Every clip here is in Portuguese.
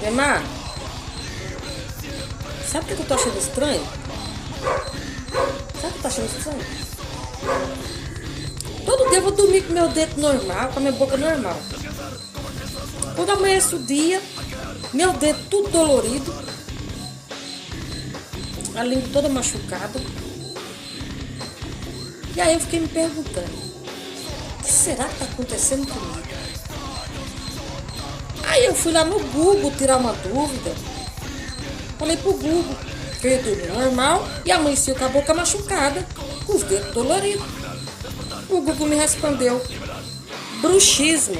Emma, sabe o que eu tô achando estranho? Sabe o que eu tô achando estranho? Todo dia eu vou dormir com meu dedo normal, com a minha boca normal. Quando amanhece o dia, meu dedo tudo dolorido, a língua toda machucada. E aí eu fiquei me perguntando, o que será que tá acontecendo comigo? Aí eu fui lá no Google tirar uma dúvida. Falei pro Google que eu ia dormir normal e amanheci com a boca machucada, com os dedos doloridos. O Google me respondeu, bruxismo.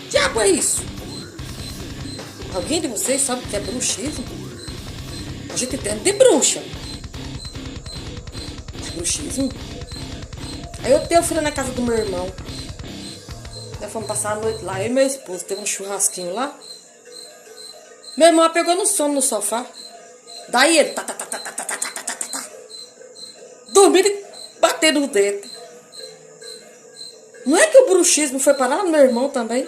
Diabo é isso? Alguém de vocês sabe o que é bruxismo? A gente entende de bruxa. É bruxismo? Aí eu fui na casa do meu irmão. Nós fomos passar a noite lá, eu e meu esposo, teve um churrasquinho lá. Meu irmão pegou no sono no sofá. Daí ele dormindo e batendo o dedo. Não é que o bruxismo foi parar no meu irmão também?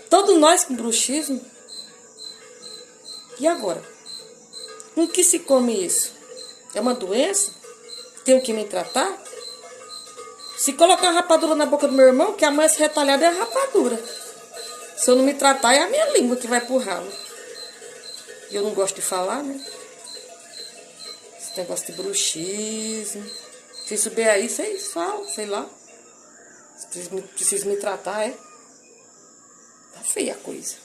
Todos nós com bruxismo. E agora? Com que se come isso? É uma doença? Tenho que me tratar? Se colocar uma rapadura na boca do meu irmão, que amanhã esse retalhado é a rapadura. Se eu não me tratar, é a minha língua que vai pro ralo. E eu não gosto de falar, né? Esse negócio de bruxismo. Se souber aí, vocês falam, sei lá. Preciso me tratar, é? Tá feia a coisa.